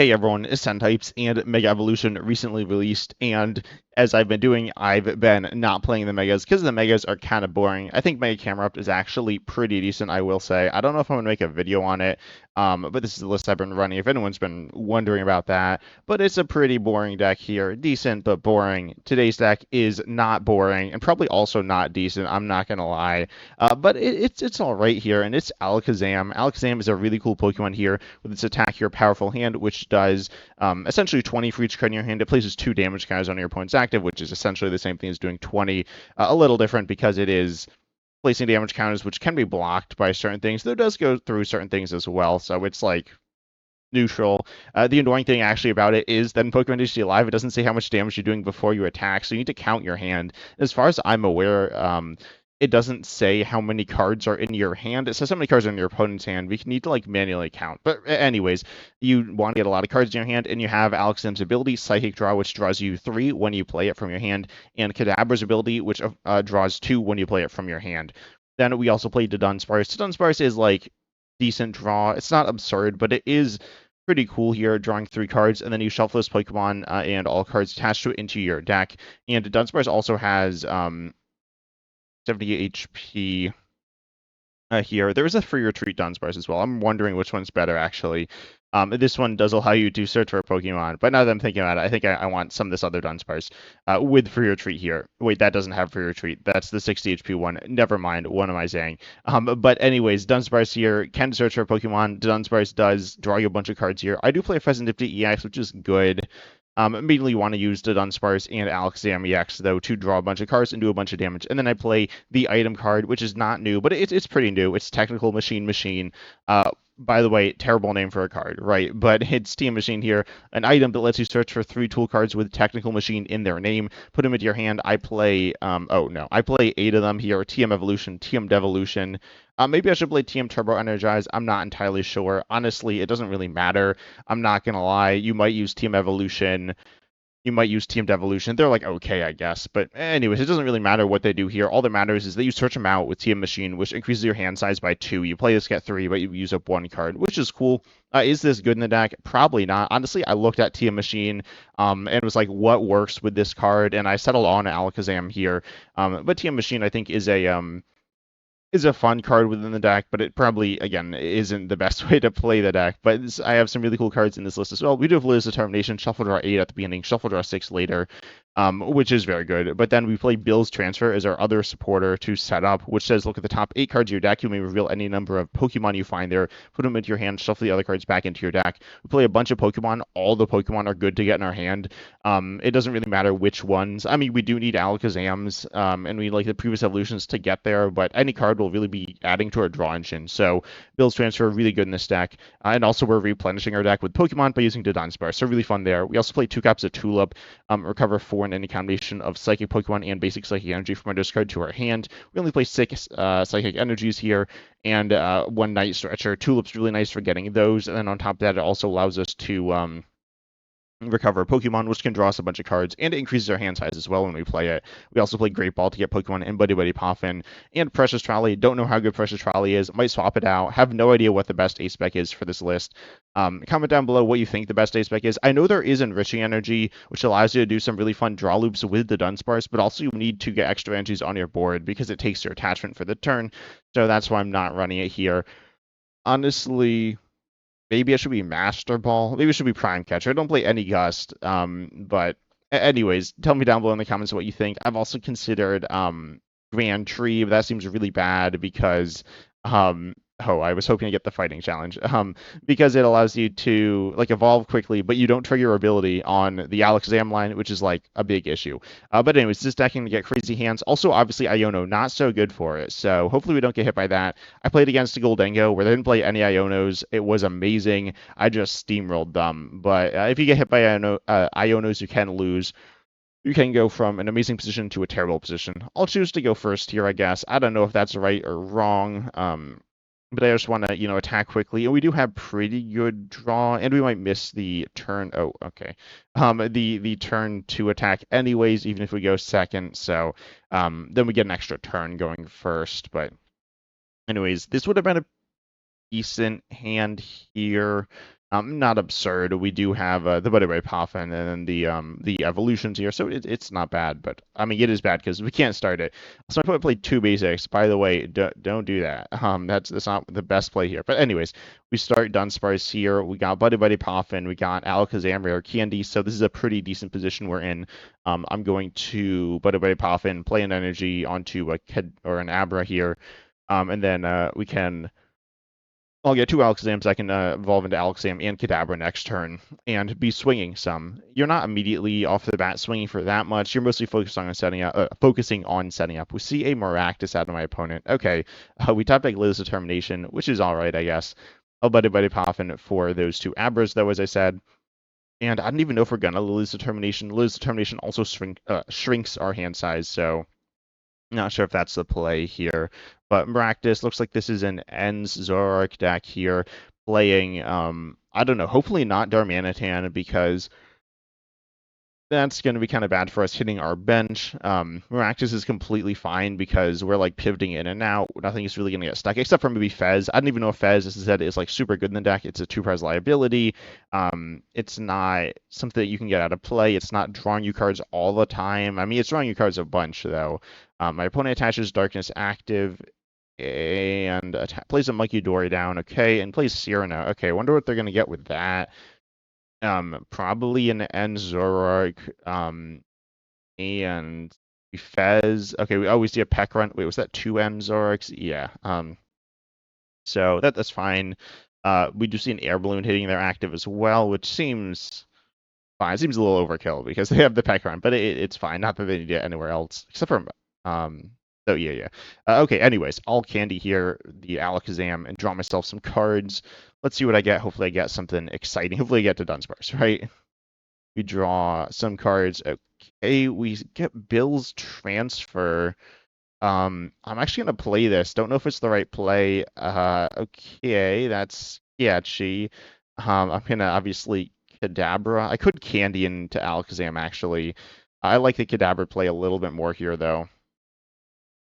Hey everyone, it's Types and Mega Evolution recently released, and as I've been doing, I've been not playing the Megas because the Megas are kind of boring. I think Mega Camera Up is actually pretty decent, I will say. I don't know if I'm going to make a video on it, but this is the list I've been running, if anyone's been wondering about that. But it's a pretty boring deck here. Decent, but boring. Today's deck is not boring, and probably also not decent, I'm not going to lie. But it's all right here, and it's Alakazam. Alakazam is a really cool Pokemon here with its attack here, Powerful Hand, which does essentially 20 for each card in your hand. It places 2 damage counters on your opponent's active, which is essentially the same thing as doing 20. A little different because it is placing damage counters, which can be blocked by certain things, though it does go through certain things as well. So it's like neutral. The annoying thing actually about it is that in Pokemon HD Live, it doesn't say how much damage you're doing before you attack, so you need to count your hand. As far as I'm aware, it doesn't say how many cards are in your hand. It says how many cards are in your opponent's hand. We need to like manually count. But anyways, you want to get a lot of cards in your hand, and you have Alakazam's ability, Psychic Draw, which draws you 3 when you play it from your hand, and Kadabra's ability, which draws 2 when you play it from your hand. Then we also play Dudunsparce. Dudunsparce is like decent draw. It's not absurd, but it is pretty cool here, drawing 3 cards, and then you shuffle this Pokemon and all cards attached to it into your deck. And Dunsparce also has 70 HP here. There is a free retreat Dunsparce as well. I'm wondering which one's better, actually. This one does allow you to search for a Pokemon, but now that I'm thinking about it, I think I want some of this other Dunsparce with free retreat here. Wait, that doesn't have free retreat. That's the 60 HP one. Never mind. What am I saying? But anyways, Dunsparce here can search for a Pokemon. Dunsparce does draw you a bunch of cards here. I do play Fezandipiti EX, which is good. Immediately want to use the Dunsparce and Alakazam EX, though, to draw a bunch of cards and do a bunch of damage. And then I play the item card, which is not new, but it's pretty new. It's Technical Machine. By the way, terrible name for a card, right? But it's TM Machine here, an item that lets you search for 3 tool cards with Technical Machine in their name. Put them into your hand. I play, I play 8 of them here. TM Evolution, TM Devolution. Maybe I should play TM Turbo Energize. I'm not entirely sure. Honestly, it doesn't really matter. I'm not going to lie. You might use TM Evolution. You might use TM Devolution. They're like okay, I guess. But anyways, it doesn't really matter what they do here. All that matters is that you search them out with TM Machine, which increases your hand size by 2. You play this, get 3, but you use up 1 card, which is cool. Is this good in the deck? Probably not. Honestly, I looked at TM Machine and was like, what works with this card? And I settled on Alakazam here. But TM Machine, I think, is a fun card within the deck, but it probably, again, isn't the best way to play the deck. But I have some really cool cards in this list as well. We do have Lil's Determination, Shuffle Draw 8 at the beginning, Shuffle Draw 6 later, which is very good. But then we play Bill's Transfer as our other supporter to set up, which says look at the top 8 cards of your deck. You may reveal any number of Pokemon you find there, put them into your hand, shuffle the other cards back into your deck. We play a bunch of Pokemon. All the Pokemon are good to get in our hand. It doesn't really matter which ones. I mean, we do need Alakazams, and we like the previous evolutions to get there, but any card will really be adding to our draw engine. So Bill's Transfer really good in this deck. And also we're replenishing our deck with Pokemon by using Dudunsparce. So really fun there. We also play 2 copies of Tulip, recover 4 in any combination of Psychic Pokemon and Basic Psychic Energy from our discard to our hand. We only play 6 Psychic Energies here and 1 Night Stretcher. Tulip's really nice for getting those. And then on top of that, it also allows us to recover Pokemon, which can draw us a bunch of cards, and it increases our hand size as well when we play it. We also play Great Ball to get Pokemon and Buddy-Buddy Poffin, and Precious Trolley. Don't know how good Precious Trolley is. Might swap it out. Have no idea what the best ace spec is for this list. Comment down below what you think the best ace spec is. I know there is Enriching Energy, which allows you to do some really fun draw loops with the Dunsparce, but also you need to get extra energies on your board because it takes your attachment for the turn, so that's why I'm not running it here. Honestly, maybe I should be Master Ball. Maybe it should be Prime Catcher. I don't play any Gust. But anyways, tell me down below in the comments what you think. I've also considered Grand Tree, but that seems really bad because I was hoping to get the Fighting Challenge. Because it allows you to like evolve quickly, but you don't trigger your ability on the Alakazam line, which is like a big issue. But anyways, this decking to get crazy hands. Also, obviously, Iono, not so good for it. So hopefully we don't get hit by that. I played against a Goldengo where they didn't play any Ionos. It was amazing. I just steamrolled them. But if you get hit by Ionos, you can lose. You can go from an amazing position to a terrible position. I'll choose to go first here, I guess. I don't know if that's right or wrong. But I just want to, attack quickly. And we do have pretty good draw, and we might miss the turn. Oh, okay. The turn to attack anyways, even if we go second. So then we get an extra turn going first. But anyways, this would have been a decent hand here. Not absurd. We do have the Buddy-Buddy Poffin and then the evolutions here, so it's not bad. But I mean, it is bad because we can't start it. So I played two basics. By the way, don't do that. That's not the best play here. But anyways, we start Dunsparce here. We got Buddy-Buddy Poffin. We got Alakazam Rare Candy. So this is a pretty decent position we're in. I'm going to Buddy-Buddy Poffin, play an energy onto an Abra here, and then we can. I'll get two Alakazams. I can evolve into Alakazam and Kadabra next turn and be swinging some. You're not immediately off the bat swinging for that much. You're mostly focusing on setting up. We see a Maractus out of my opponent. Okay, we top deck Lillie's Determination, which is all right, I guess. I'll Buddy-Buddy Poffin for those two Abras, though, as I said. And I don't even know if we're gonna Lillie's Determination. Lillie's Determination also shrinks our hand size, so not sure if that's the play here, but Maractus looks like this is an Ends Zoroark deck here, playing, I don't know, hopefully not Darmanitan, because that's going to be kind of bad for us hitting our bench. Maractus is completely fine because we're like pivoting in and out. Nothing is really going to get stuck except for maybe Fez. I don't even know if Fez, as I said, is like super good in the deck. It's a 2-prize liability. It's not something that you can get out of play. It's not drawing you cards all the time. I mean, it's drawing you cards a bunch though. My opponent attaches Darkness Active and plays a Munkidori down. Okay, and plays Cyrano. Okay, I wonder what they're going to get with that. Probably an End Zoroark, and Fez. Okay, we always see a Peck Run. Wait, was that 2 End Zoroarks? Yeah. So that's fine. We do see an Air Balloon hitting their active as well, which seems fine. It seems a little overkill because they have the Peck Run, but it's fine. Not that they need it anywhere else, except for So yeah. Okay, anyways, all candy here, the Alakazam, and draw myself some cards. Let's see what I get. Hopefully I get something exciting. Hopefully I get to Dunsparce, right? We draw some cards. Okay, we get Bill's Transfer. I'm actually gonna play this. Don't know if it's the right play. Okay, that's sketchy. I'm gonna obviously Kadabra. I could Candy into Alakazam actually. I like the Kadabra play a little bit more here though,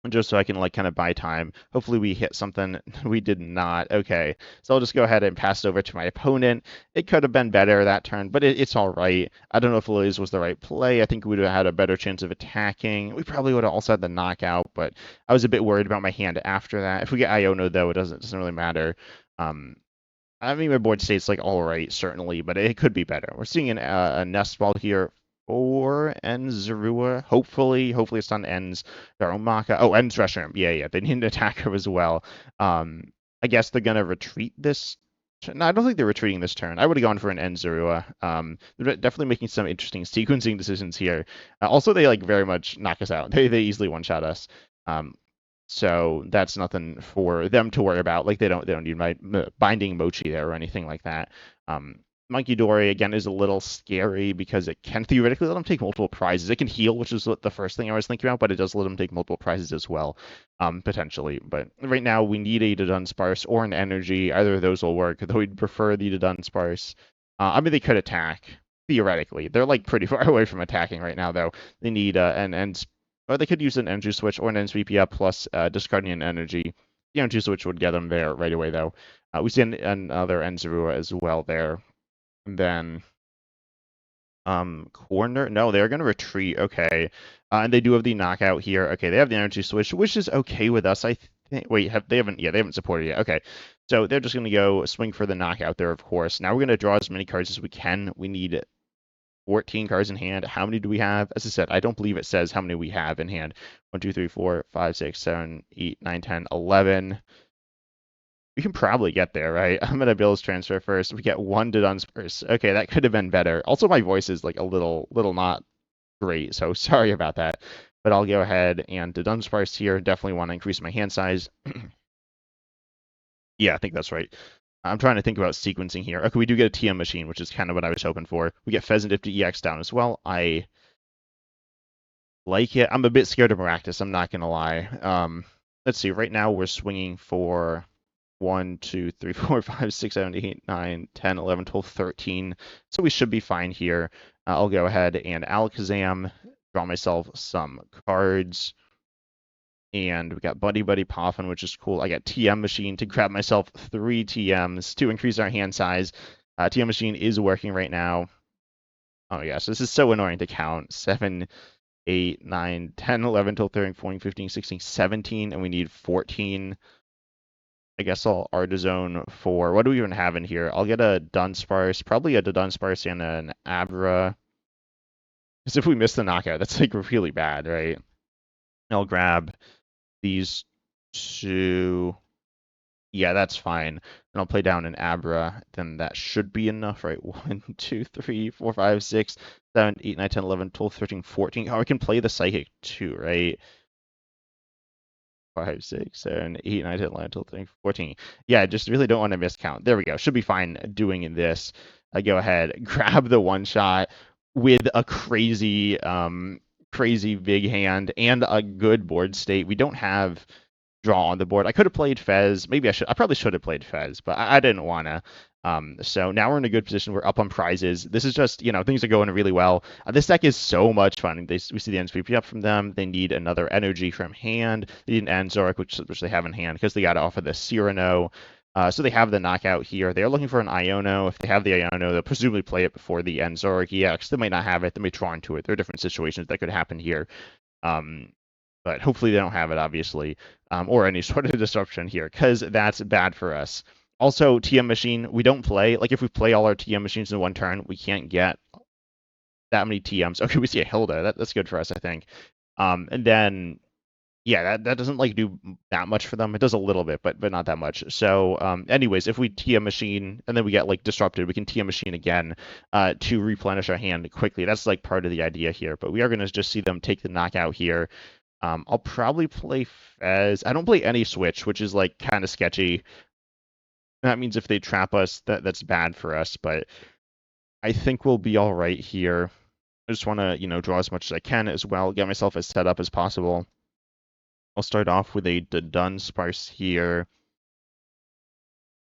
just so I can like kind of buy time. Hopefully we hit something. We did not. Okay, so I'll just go ahead and pass it over to my opponent. It could have been better that turn, but it's all right. I don't know if Lillie's was the right play. I think we would have had a better chance of attacking. We probably would have also had the knockout, but I was a bit worried about my hand after that. If we get Iono though, it doesn't really matter. I mean, my board state's like all right, certainly, but it could be better. We're seeing a Nest Ball here for Enzarua. Hopefully it's on Ends. Darumaka. Oh, Night Stretcher. Yeah. They need an attacker as well. I guess they're gonna retreat this. No, I don't think they're retreating this turn. I would have gone for an Enzarua. They're definitely making some interesting sequencing decisions here. Also, they like very much knock us out. They easily one-shot us. So that's nothing for them to worry about. Like they don't need my binding Mochi there or anything like that. Munkidori again is a little scary because it can theoretically let them take multiple prizes. It can heal, which is the first thing I was thinking about, but it does let them take multiple prizes as well, potentially. But right now we need a Dudunsparce or an energy. Either of those will work, though we'd prefer the Dudunsparce. I mean, they could attack theoretically. They're like pretty far away from attacking right now, though. They need or they could use an energy switch or an NSVP up plus discarding an energy. The energy switch would get them there right away, though. We see another Enzarua as well there. And then corner. No, they're gonna retreat. Okay. And they do have the knockout here. Okay, they have the energy switch, which is okay with us. I think they haven't supported yet. Okay. So they're just gonna go swing for the knockout there, of course. Now we're gonna draw as many cards as we can. We need 14 cards in hand. How many do we have? As I said, I don't believe it says how many we have in hand. 1, 2, 3, 4, 5, 6, 7, 8, 9, 10, 11. We can probably get there, right? I'm gonna Bill's Transfer first. We get 1 to Dunsparce. Okay, that could have been better. Also, my voice is like a little not great, so sorry about that. But I'll go ahead and to Dunsparce here. Definitely want to increase my hand size. Yeah, I think that's right. I'm trying to think about sequencing here. Okay, we do get a TM Machine, which is kind of what I was hoping for. We get Fezandipiti EX down as well. I like it. I'm a bit scared of Maractus, I'm not gonna lie. Let's see. Right now we're swinging for 1, 2, 3, 4, 5, 6, 7, 8, 9, 10, 11, 12, 13. So we should be fine here. I'll go ahead and Alakazam, draw myself some cards. And we got Buddy-Buddy Poffin, which is cool. I got TM Machine to grab myself 3 TMs to increase our hand size. TM Machine is working right now. Oh my gosh, this is so annoying to count. 7, 8, 9, 10, 11, 12, 13, 14, 15, 16, 17, and we need 14. I guess I'll Artizone for, what do we even have in here? I'll get a Dunsparce, probably a Dunsparce and an Abra. Because if we miss the knockout, that's like really bad, right? I'll grab these two. Yeah, that's fine. And I'll play down an Abra. Then that should be enough, right? 1, 2, 3, 4, 5, 6, 7, 8, 9, 10, 11, 12, 13, 14. Oh, I can play the Psychic too, right? 5, 6, 7, 8, 9, 10, 11, 12, 13, 14. Yeah, I just really don't want to miscount. There we go. Should be fine doing this. I go ahead, grab the one shot with a crazy, crazy big hand and a good board state. We don't have draw on the board. I could have played Fez. Maybe I should. I probably should have played Fez, but I didn't want to. So now we're in a good position. We're up on prizes. This is just, things are going really well. This deck is so much fun. We see the NSVP up from them. They need another energy from hand. They need an Anzoric, which they have in hand because they got to offer the Cyrano. So they have the knockout here. They're looking for an Iono. If they have the Iono, they'll presumably play it before the Anzoric EX. They might not have it. They may draw into it. There are different situations that could happen here. But hopefully they don't have it, obviously, or any sort of disruption here, because that's bad for us. Also, TM Machine, we don't play. Like, if we play all our TM Machines in one turn, we can't get that many TMs. Okay, we see a Hilda. That's good for us, I think. And then, yeah, that doesn't, like, do that much for them. It does a little bit, but not that much. So, anyways, if we TM Machine, and then we get, like, disrupted, we can TM Machine again to replenish our hand quickly. That's, like, part of the idea here. But we are going to just see them take the knockout here. I'll probably play Fez. I don't play any Switch, which is like kind of sketchy. That means if they trap us, that's bad for us. But I think we'll be all right here. I just want to, draw as much as I can as well, get myself as set up as possible. I'll start off with a Dunsparce here.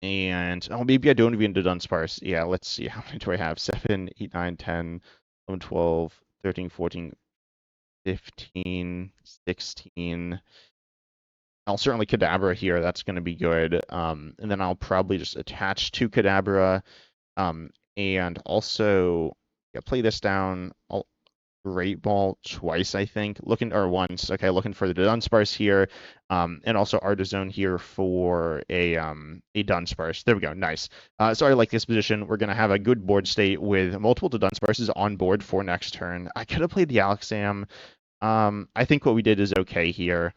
And, maybe I don't even Dunsparce. Yeah, let's see. How many do I have? 7, 8, 9, 10, 11, 12, 13, 14, 15, 16. I'll certainly Kadabra here. That's going to be good. And then I'll probably just attach to Kadabra. And also play this down. I'll Great Ball twice, I think. Or once. Okay, looking for the Dunsparce here. And also Artizone here for a Dunsparce. There we go. Nice. So I like this position. We're going to have a good board state with multiple Dunsparces on board for next turn. I could have played the Alakazam. I think what we did is okay here.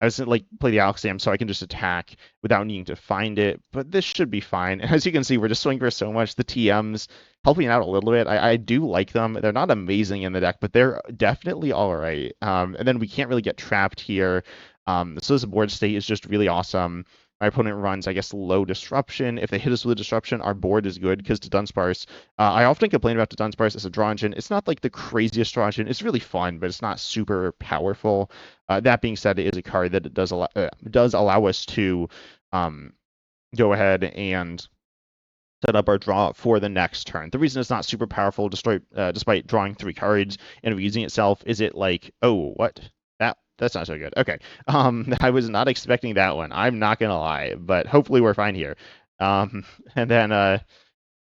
I was like play the Alakazam so I can just attack without needing to find it, but this should be fine. As you can see, we're just swinging for so much. The TMs helping out a little bit. I do like them. They're not amazing in the deck, but they're definitely all right. And then we can't really get trapped here. So this board state is just really awesome. My opponent runs, I guess, low disruption. If they hit us with a disruption, our board is good because Dudunsparce. I often complain about Dudunsparce as a draw engine. It's not like the craziest draw engine. It's really fun, but it's not super powerful. That being said, it is a card that does allow us to go ahead and set up our draw for the next turn. The reason it's not super powerful, despite drawing 3 cards and using itself, is it like, oh, what? That's not so good. Okay. I was not expecting that one. I'm not gonna lie, but hopefully we're fine here. And then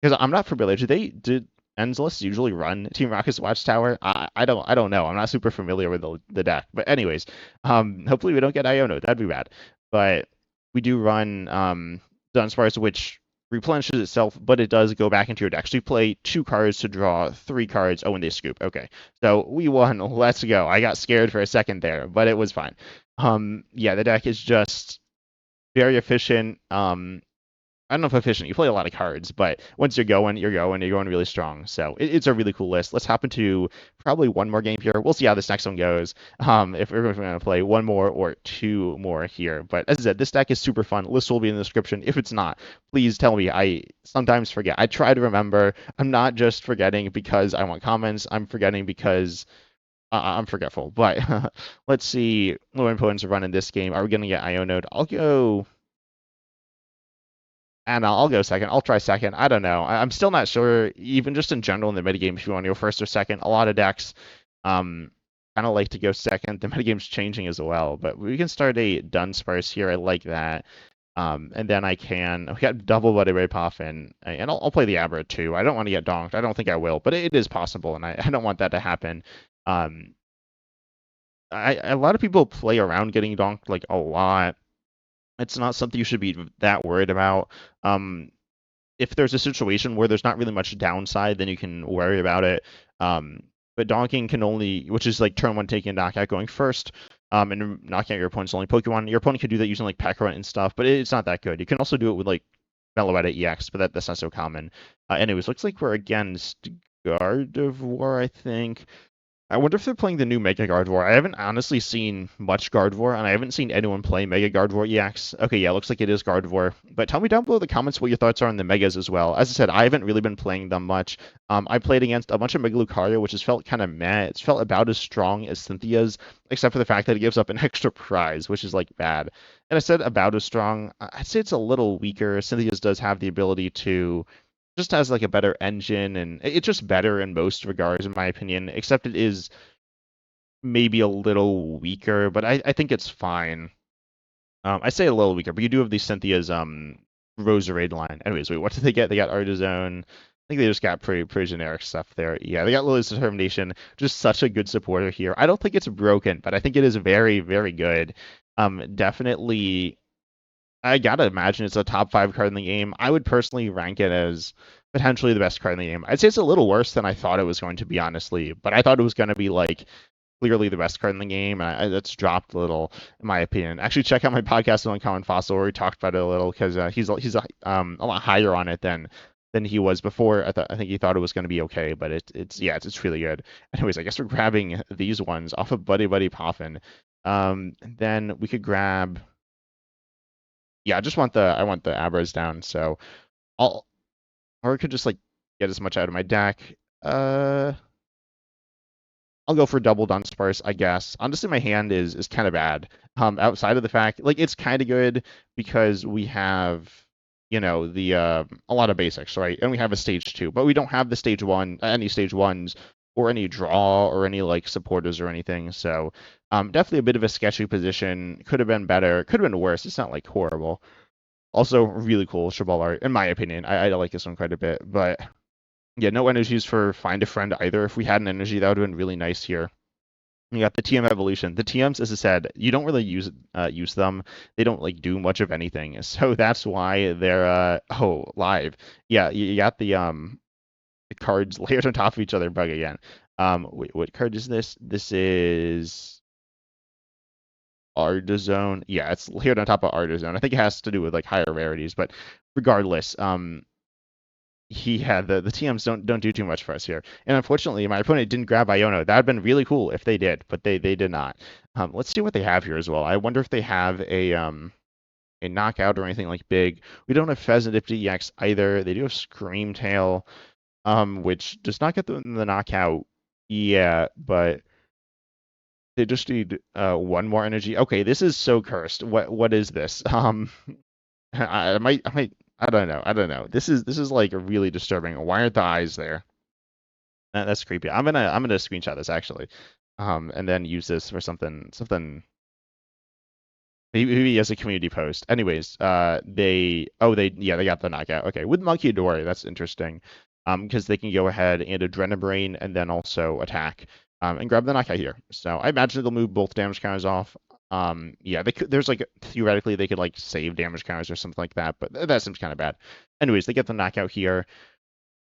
because I'm not familiar, did Endless usually run Team Rocket's Watchtower? I don't know. I'm not super familiar with the deck. But anyways, hopefully we don't get Iono. That'd be bad. But we do run Dunsparce, which replenishes itself, but it does go back into your deck. So you play 2 cards to draw 3 cards. Oh, and they scoop. Okay. So we won. Let's go. I got scared for a second there, but it was fine. Yeah, the deck is just very efficient. I don't know if efficient. You play a lot of cards, but once you're going really strong. So it's a really cool list. Let's hop into probably one more game here. We'll see how this next one goes. If we're going to play 1 more or 2 more here. But as I said, this deck is super fun. List will be in the description. If it's not, please tell me. I sometimes forget. I try to remember. I'm not just forgetting because I want comments. I'm forgetting because I'm forgetful. But let's see what my opponents are running this game. Are we going to get Iono'd? I'll go... And I'll go second. I'll try second. I don't know. I'm still not sure, even just in general in the metagame, if you want to go first or second. A lot of decks kind of like to go second. The metagame's changing as well. But we can start a Dunsparce here. I like that. And then we got double Buddy-Buddy Poffin, and I'll play the Abra too. I don't want to get donked. I don't think I will, but it is possible, and I don't want that to happen. Um, a lot of people play around getting donked like a lot. It's not something you should be that worried about. If there's a situation where there's not really much downside, then you can worry about it. But donking can only, which is like turn one taking a knockout going first, and knocking out your opponent's only Pokemon. Your opponent can do that using like Pack Run and stuff, but it's not that good. You can also do it with like Meloetta EX, but that's not so common. Anyways, looks like we're against Gardevoir, I think. I wonder if they're playing the new Mega Gardevoir. I haven't honestly seen much Gardevoir, and I haven't seen anyone play Mega Gardevoir EX. Okay, yeah, looks like it is Gardevoir. But tell me down below in the comments what your thoughts are on the Megas as well. As I said, I haven't really been playing them much. I played against a bunch of Mega Lucario, which has felt kind of meh. It's felt about as strong as Cynthia's, except for the fact that it gives up an extra prize, which is like bad. And I said about as strong. I'd say it's a little weaker. Cynthia's does have the ability to just has like a better engine, and it's just better in most regards, in my opinion, except it is maybe a little weaker, but I think it's fine. I say a little weaker, but you do have the Cynthia's Roserade line. Anyways, wait, what did they get? They got Artizone. I think they just got pretty generic stuff there. Yeah, they got Lily's Determination. Just such a good supporter here. I don't think it's broken, but I think it is very, very good. Definitely, I gotta imagine it's a top 5 card in the game. I would personally rank it as potentially the best card in the game. I'd say it's a little worse than I thought it was going to be, honestly, but I thought it was going to be like clearly the best card in the game, and that's dropped a little, in my opinion. Actually, check out my podcast on Uncommon Fossil where we talked about it a little, because he's a lot higher on it than he was before. I think he thought it was going to be okay, but it's really good. Anyways, I guess we're grabbing these ones off of Buddy-Buddy Poffin. And then we could grab. Yeah, I want the Abras down, so I'll or I could just like get as much out of my deck. I'll go for double Dunsparce, I guess. Honestly, my hand is kind of bad. Outside of the fact, like it's kind of good because we have, the a lot of basics, right? And we have a stage 2, but we don't have the stage 1, any stage 1s or any draw or any like supporters or anything. So, definitely a bit of a sketchy position. Could have been better. Could have been worse. It's not like horrible. Also, really cool Shabal art, in my opinion. I like this one quite a bit, but yeah, no energies for Find a Friend either. If we had an energy, that would have been really nice here. You got the TM Evolution. The TMs, as I said, you don't really use them. They don't like do much of anything. So that's why they're live. Yeah, you got the cards layered on top of each other. Bug again. Wait, what card is this? This is Artizone. Yeah, it's layered on top of Artizone. I think it has to do with like higher rarities, but regardless, he had the TMs don't do too much for us here. And unfortunately, my opponent didn't grab Iono. That would have been really cool if they did, but they did not. Let's see what they have here as well. I wonder if they have a knockout or anything like big. We don't have Fezandipiti EX either. They do have Screamtail, which does not get the knockout. Yeah, but they just need one more energy. Okay, this is so cursed. What is this? I might I don't know. I don't know. This is like really disturbing. Why aren't the eyes there? That's creepy. I'm gonna screenshot this actually, and then use this for something. Maybe as a community post. Anyways, they got the knockout. Okay, with Monkey Dory, that's interesting. Because they can go ahead and Adrenabrain and then also attack, and grab the knockout here. So I imagine they'll move both damage counters off. Yeah, there's like theoretically they could like save damage counters or something like that, but that seems kind of bad. Anyways, they get the knockout here,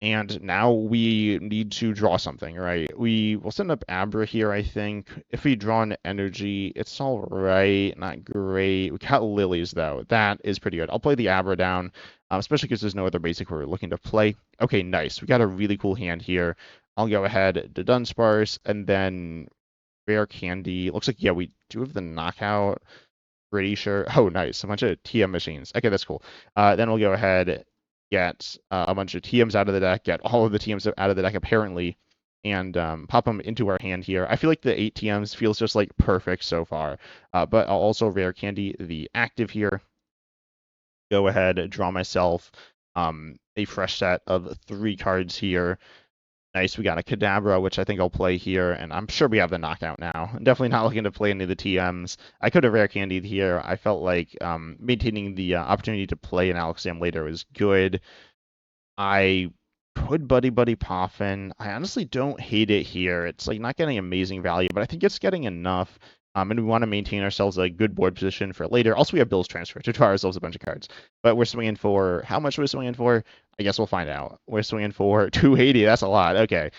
and now we need to draw something, right? We will send up Abra here, I think. If we draw an energy, it's all right, not great. We got Lilies though. That is pretty good. I'll play the Abra down, especially because there's no other basic we're looking to play. Okay, nice. We got a really cool hand here. I'll go ahead to Dunsparce and then Rare Candy. Looks like, yeah, we do have the knockout. Pretty sure. Oh, nice. A bunch of TM machines. Okay, that's cool. Then we'll go ahead, get a bunch of TMs out of the deck, get all of the TMs out of the deck, apparently, and pop them into our hand here. I feel like the 8 TMs feels just like perfect so far. But I'll also Rare Candy the active here. Go ahead, draw myself a fresh set of 3 cards here. Nice, we got a Kadabra, which I think I'll play here, and I'm sure we have the knockout now. I'm definitely not looking to play any of the TMs. I could have rare candied here. I felt like maintaining the opportunity to play an Alakazam later was good. I could Buddy-Buddy Poffin. I honestly don't hate it here. It's like not getting amazing value, but I think it's getting enough. And we want to maintain ourselves a good board position for later. Also, we have Bill's Transfer to draw ourselves a bunch of cards. But we're swinging for, how much we're swinging for? I guess we'll find out. We're swinging for 280. That's a lot. Okay.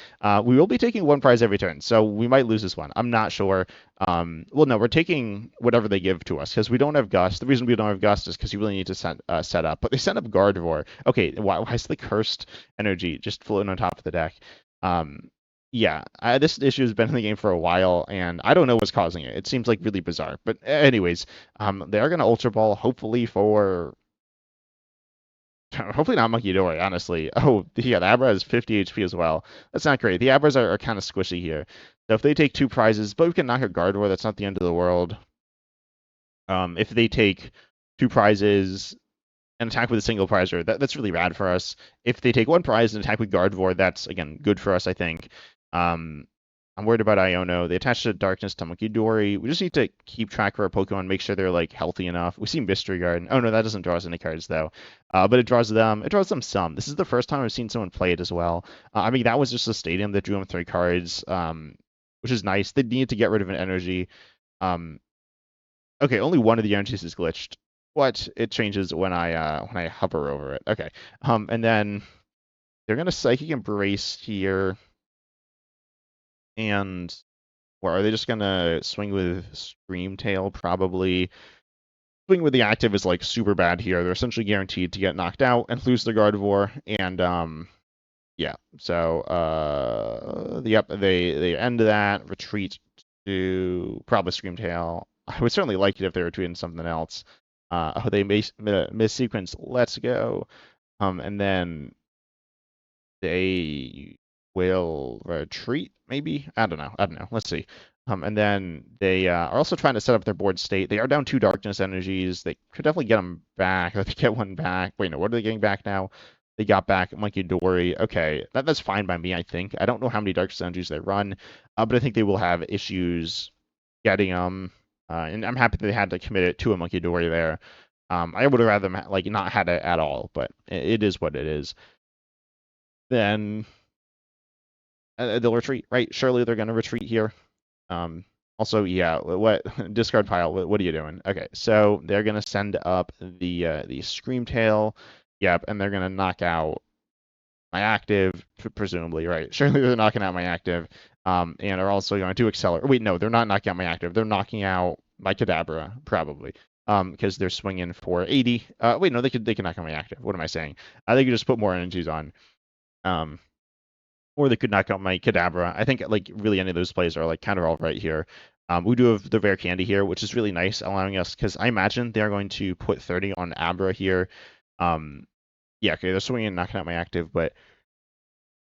We will be taking one prize every turn, so we might lose this one. I'm not sure. Well, no, we're taking whatever they give to us because we don't have Gust. The reason we don't have Gust is because you really need to set up. But they sent up Gardevoir. Okay, why is the Cursed Energy just floating on top of the deck? Yeah, this issue has been in the game for a while, and I don't know what's causing it. It seems like really bizarre. But anyways, they are going to Ultra Ball, hopefully for... Hopefully not Monkey Dory, honestly. Oh, yeah, the Abra has 50 HP as well. That's not great. The Abras are kind of squishy here. So if they take 2 prizes, but we can knock a Gardevoir, that's not the end of the world. If they take 2 prizes and attack with a single prizer, that's really rad for us. If they take 1 prize and attack with Gardevoir, that's, again, good for us, I think. I'm worried about Iono. They attach to Darkness to Monkey Dory. We just need to keep track of our Pokemon, make sure they're like healthy enough. We see Mystery Garden. Oh no, that doesn't draw us any cards though. But it draws them. It draws them some. This is the first time I've seen someone play it as well. I mean, that was just a stadium that drew them 3 cards, which is nice. They need to get rid of an energy. Okay, only one of the energies is glitched. What? It changes when I hover over it. Okay. And then they're gonna Psychic Embrace here. And or are they just gonna swing with Scream Tail? Probably. Swing with the active is like super bad here. They're essentially guaranteed to get knocked out and lose the Gardevoir. And yeah. So yep, they end that, retreat to probably Scream Tail. I would certainly like it if they were tweeting something else. Oh, they miss-sequence. Let's go. And then they will retreat, maybe? I don't know. Let's see. And then they are also trying to set up their board state. They are down 2 Darkness energies. They could definitely get them back. They get one back. Wait, no, what are they getting back now? They got back Monkey Dory. Okay, that's fine by me, I think. I don't know how many Darkness energies they run, but I think they will have issues getting them. And I'm happy they had to commit it to a Monkey Dory there. I would have rather them like not had it at all, but it is what it is. Then they'll retreat, right? Surely they're going to retreat here. Also, yeah, what discard pile? What are you doing? Okay, so they're going to send up the Scream Tail. Yep, and they're going to knock out my active, presumably, right? Surely they're knocking out my active, and are also going to accelerate. Wait, no, they're not knocking out my active. They're knocking out my Kadabra, probably, because they're swinging for 80. Wait, no, they can knock out my active. What am I saying? They could just put more energies on. Or they could knock out my Kadabra. I think like really any of those plays are like kind of all right here. We do have the Rare Candy here, which is really nice, allowing us, because I imagine they're going to put 30 on Abra here. Yeah, okay, they're swinging and knocking out my active, but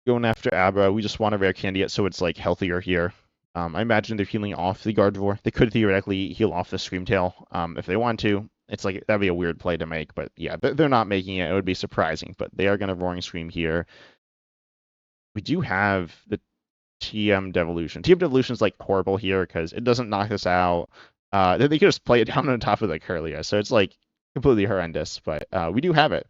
going after Abra, we just want a Rare Candy it so it's like healthier here. I imagine they're healing off the Gardevoir. They could theoretically heal off the Scream Tail if they want to. It's like that'd be a weird play to make, but yeah, they're not making it. It would be surprising, but they are going to Roaring Scream here. We do have the TM Devolution. TM Devolution is like horrible here because it doesn't knock us out. They could just play it down on top of the Curlia, so it's like completely horrendous. But we do have it.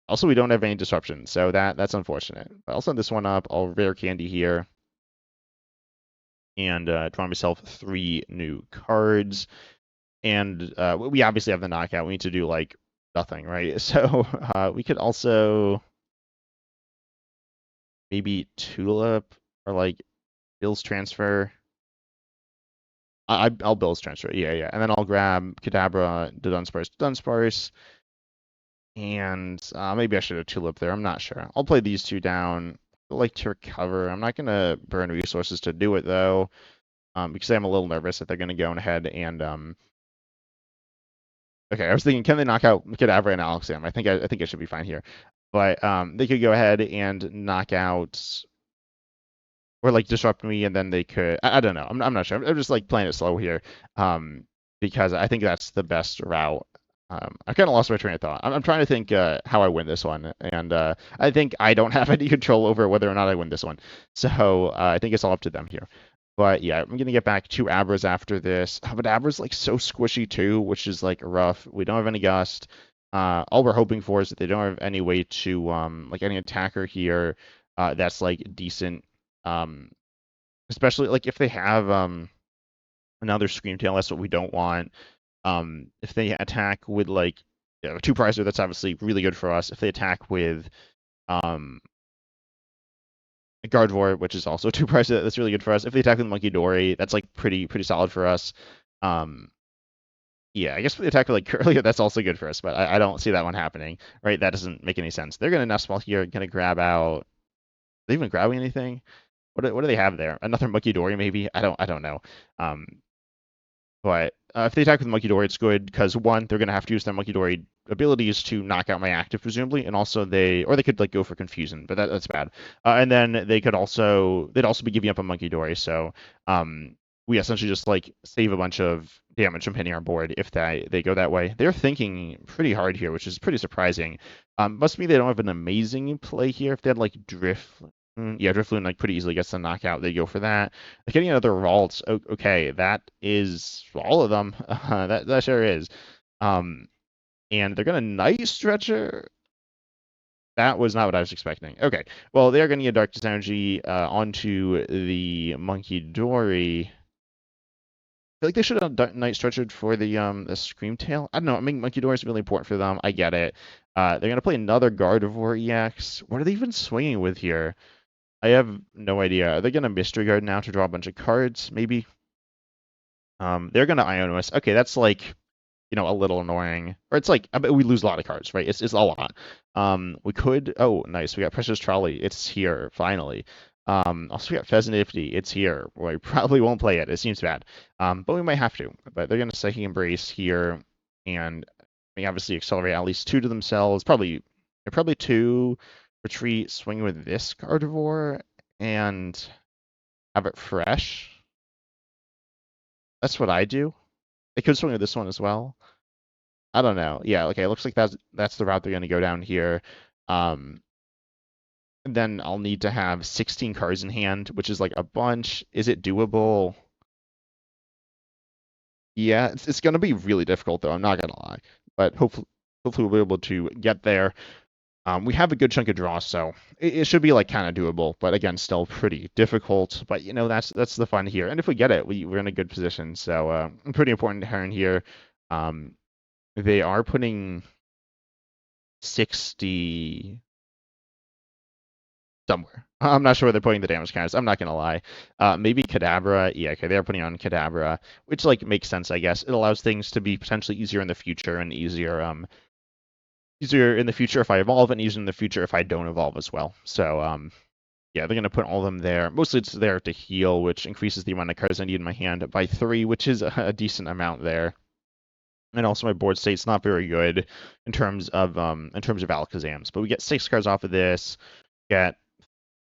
Also, we don't have any disruption, so that's unfortunate. I'll send this one up. I'll Rare Candy here, and draw myself 3 new cards. And we obviously have the knockout. We need to do like nothing, right? So we could also maybe Tulip or like Bill's Transfer. I'll Bill's Transfer, yeah. And then I'll grab Kadabra, Dunsparce. And maybe I should have Tulip there. I'm not sure. I'll play these 2 down. I like to recover. I'm not going to burn resources to do it, though, because I'm a little nervous that they're going to go ahead and... Okay, I was thinking, can they knock out Kadabra and Alakazam? I think I should be fine here. But they could go ahead and knock out... Or like disrupt me, and then they could. I don't know. I'm not sure. I'm just like playing it slow here, because I think that's the best route. I kind of lost my train of thought. I'm trying to think how I win this one, and I think I don't have any control over whether or not I win this one. So I think it's all up to them here. But yeah, I'm gonna get back to Abras after this. But Abra's like so squishy too, which is like rough. We don't have any gust. All we're hoping for is that they don't have any way to like any attacker here that's like decent. Especially like if they have another Screamtail, that's what we don't want. If they attack with like a two pricer, that's obviously really good for us. If they attack with um a Gardevoir, which is also a two pricer, that's really good for us. If they attack with Monkey Dory, that's like pretty solid for us. Um yeah, I guess if they attack with like Curly, that's also good for us, but I don't see that one happening. Right? That doesn't make any sense. They're gonna Nestball here, gonna grab out. Are they even grabbing anything? What do they have there? Another Monkey Dory maybe? I don't know. Um But if they attack with Monkey Dory, it's good because one, they're gonna have to use their Monkey Dory abilities to knock out my active, presumably, and also they could like go for confusion, but that's bad. And then they'd also be giving up a Monkey Dory, so we essentially just like save a bunch of damage from hitting our board if they go that way. They're thinking pretty hard here, which is pretty surprising. Must be they don't have an amazing play here. If they had like Drift. Yeah, Drifloon like pretty easily gets the knockout. They go for that. Getting another Ralts. Okay, that is all of them. That sure is. And they're gonna Night Stretcher. That was not what I was expecting. Okay, well they are gonna get Darkness Energy onto the Monkey Dory. I feel like they should have Night Stretchered for the Screamtail. I don't know. I mean, Monkey Dory is really important for them. I get it. They're gonna play another Gardevoir EX. What are they even swinging with here? I have no idea. Are they gonna Mystery Guard now to draw a bunch of cards? Maybe. They're gonna Ionos. Okay, that's like, a little annoying. Or it's like, I bet we lose a lot of cards, right? It's a lot. We could. Oh, nice. We got Precious Trolley. It's here finally. Also we got Fezandipiti. It's here. We probably won't play it. It seems bad. But we might have to. But they're gonna Psychic Embrace here, and they obviously accelerate at least two to themselves. Probably two. Retreat, swing with this Gardevoir, and have it fresh. That's what I do. They could swing with this one as well. I don't know. Yeah, okay, it looks like that's the route they're gonna go down here. Then I'll need to have 16 cards in hand, which is like a bunch. Is it doable? Yeah, it's gonna be really difficult though, I'm not gonna lie. But hopefully we'll be able to get there. We have a good chunk of draws, so it should be like kind of doable, but again, still pretty difficult. But that's the fun here. And if we get it, we're in a good position. So pretty important turn here. They are putting 60 somewhere. I'm not sure where they're putting the damage counters. I'm not gonna lie. Maybe Kadabra. Yeah, okay, they're putting on Kadabra, which like makes sense, I guess. It allows things to be potentially easier in the future and easier in the future if I evolve, and easier in the future if I don't evolve as well. So yeah, they're gonna put all of them there. Mostly it's there to heal, which increases the amount of cards I need in my hand by 3, which is a decent amount there. And also my board state's not very good in terms of Alakazams, but we get 6 cards off of this, get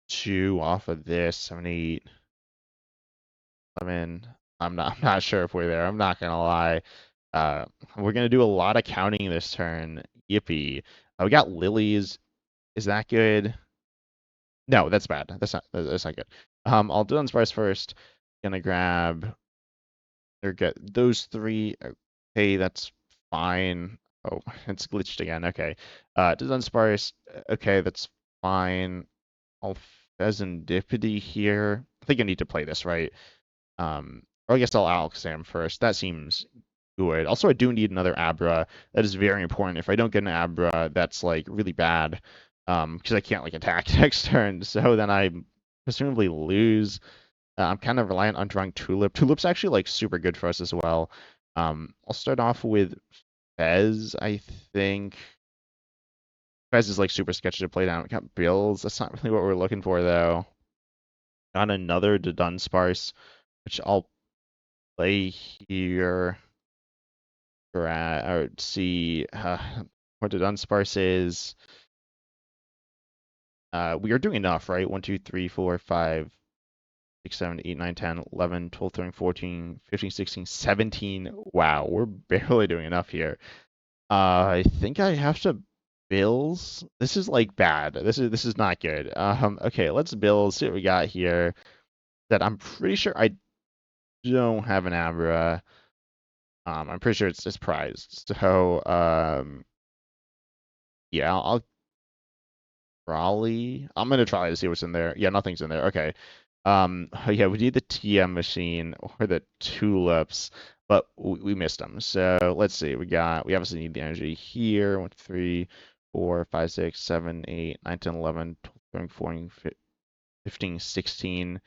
2 off of this, 7, 8, 11. I'm not sure if we're there. I'm not gonna lie. We're gonna do a lot of counting this turn. Yippee. We got Lilies. Is that good? No, that's bad. That's not good. I'll do Dunsparce first. Gonna grab or get those 3. Okay, that's fine. Oh, it's glitched again. Okay. Dunsparce. Okay, that's fine. I'll Fezandipiti here. I think I need to play this, right? Or I guess I'll Alakazam first. That seems good. Also, I do need another Abra. That is very important. If I don't get an Abra, that's like really bad. Because I can't like attack next turn. So then I presumably lose. I'm kind of reliant on drawing Tulip. Tulip's actually like super good for us as well. I'll start off with Fez, I think. Fez is like super sketchy to play down. We got Bills. That's not really what we're looking for though. Got another Dudunsparce, which I'll play here. Or see what Dudunsparce is. We are doing enough, right? 1, 2, 3, 4, 5, 6, 7, 8, 9, 10, 11, 12, 13, 14, 15, 16, 17. Wow, we're barely doing enough here. I think I have to Bills. This is like bad. This is not good. Okay, let's Bills. See what we got here. That I'm pretty sure I don't have an Abra. I'm pretty sure it's prized. So, yeah, I'll Trolley. I'm gonna try to see what's in there. Yeah, nothing's in there. Okay. Yeah, we need the TM machine or the tulips, but we missed them. So let's see. We obviously need the energy here. 1, 2, 3, 4, 5, 6, 7, 8, 9, 10, 11, 12, 13, 14, 15, 16.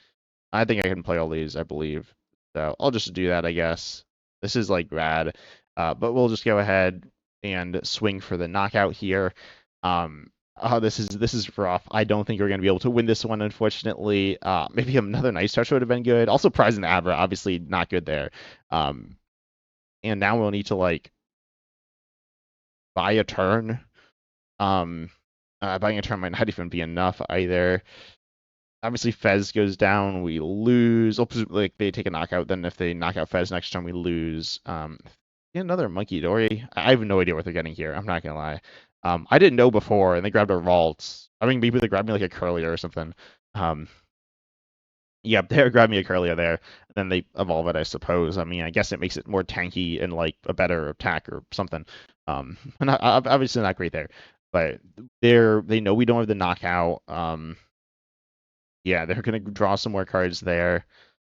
I think I can play all these, I believe. So I'll just do that, I guess. This is like rad. But we'll just go ahead and swing for the knockout here. This is rough. I don't think we're gonna be able to win this one, unfortunately. Maybe another Night Stretcher would have been good. Also, prize in the Abra, obviously not good there. Um, and now we'll need to like buy a turn. Um, Buying a turn might not even be enough either. Obviously, Fez goes down, we lose. Like they take a knockout, then if they knock out Fez next turn, we lose. Get another Monkey Dory. I have no idea what they're getting here. I'm not gonna lie. I didn't know before, and they grabbed a Vault. I mean, maybe they grabbed me like a Curlier or something. Um, yep, they grabbed me a Curlier there, and then they evolve it, I suppose. I mean, I guess it makes it more tanky and like a better attack or something. Obviously not great there, but they know we don't have the knockout. Yeah, they're gonna draw some more cards there.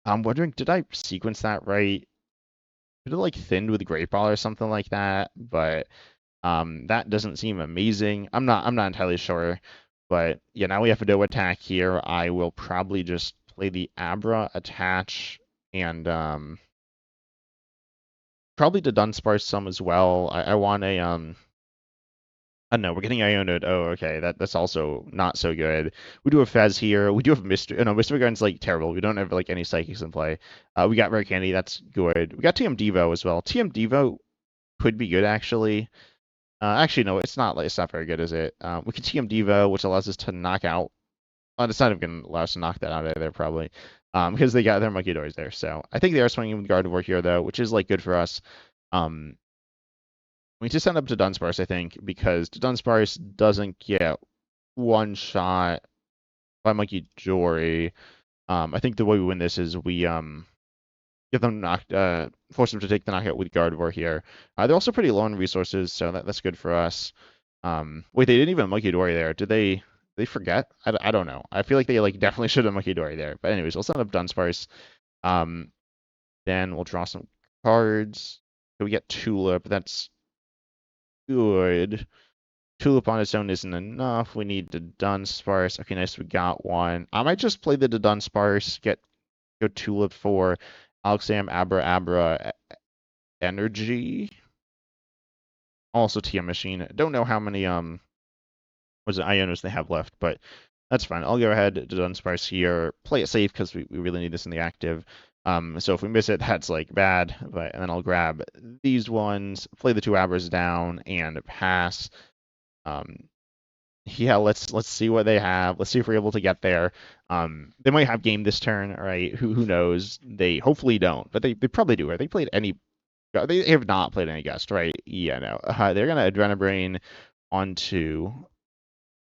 I'm wondering, did I sequence that right? Could have like thinned with Great Ball or something like that, but that doesn't seem amazing. I'm not entirely sure. But yeah, now we have to do attack here. I will probably just play the Abra attach and probably to Dunsparce some as well. I want a I don't know, we're getting Ionod. Oh, okay. That's also not so good. We do have Fez here. We do have Mr. No, Mr. Gun's like terrible. We don't have like any psychics in play. We got Rare Candy, that's good. We got TM Devo as well. TM Devo could be good actually. Actually no, it's not very good, is it? We can TM Devo, which allows us to knock out. It's not even gonna allow us to knock that out either, probably. Because they got their Monkey Doors there. So I think they are swinging with Gardevoir here though, which is like good for us. We need to send up to Dunsparce, I think, because Dunsparce doesn't get one shot by Monkey Jory. I think the way we win this is we get them force them to take the knockout with Gardevoir here. They're also pretty low on resources, so that's good for us. Wait, they didn't even Monkey Dory there. Did they forget? I don't know. I feel like they like definitely should have Monkey Dory there. But anyways, we'll send up Dunsparce. Then we'll draw some cards. So we get Tulip. That's good. Tulip on its own isn't enough. We need the Dunsparce. Okay, nice. We got one. I might just play the Dunsparce. Go Tulip for Alakazam Abra Energy. Also TM Machine. Don't know how many was it Ionos they have left, but that's fine. I'll go ahead to Dunsparce here. Play it safe because we really need this in the active. So if we miss it, that's like bad. And then I'll grab these ones, play the two Abras down, and pass. Yeah, let's see what they have. Let's see if we're able to get there. They might have game this turn, right? Who knows? They hopefully don't, but they probably do. Are they played any? They have not played any Gust, right? Yeah, no. They're gonna Adrenabrain onto.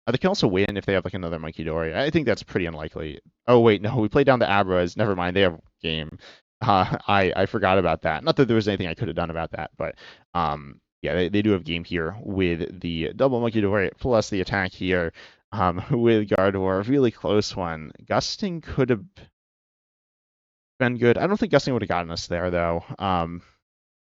They can also win if they have like another Monkey Dory. I think that's pretty unlikely. Oh wait, no, we played down the Abras. Never mind, they have game. I forgot about that. Not that there was anything I could have done about that, but yeah, they do have game here with the double Monkey Dory plus the attack here with Gardevoir. Really close one. Gusting could have been good. I don't think Gusting would have gotten us there though.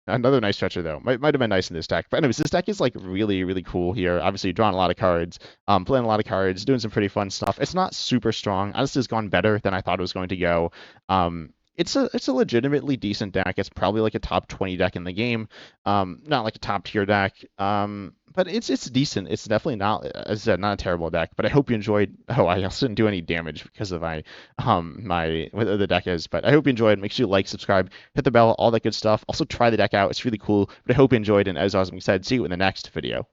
Another Night Stretcher though. Might have been nice in this deck. But anyways, this deck is like really, really cool here. Obviously drawing a lot of cards, playing a lot of cards, doing some pretty fun stuff. It's not super strong. Honestly, it's gone better than I thought it was going to go. It's a legitimately decent deck. It's probably like a top 20 deck in the game. Not like a top tier deck. But it's decent. It's definitely not, as I said, not a terrible deck. But I hope you enjoyed. Oh, I also didn't do any damage because of my what the deck is. But I hope you enjoyed. Make sure you like, subscribe, hit the bell, all that good stuff. Also try the deck out. It's really cool. But I hope you enjoyed. And as Awesome said, see you in the next video.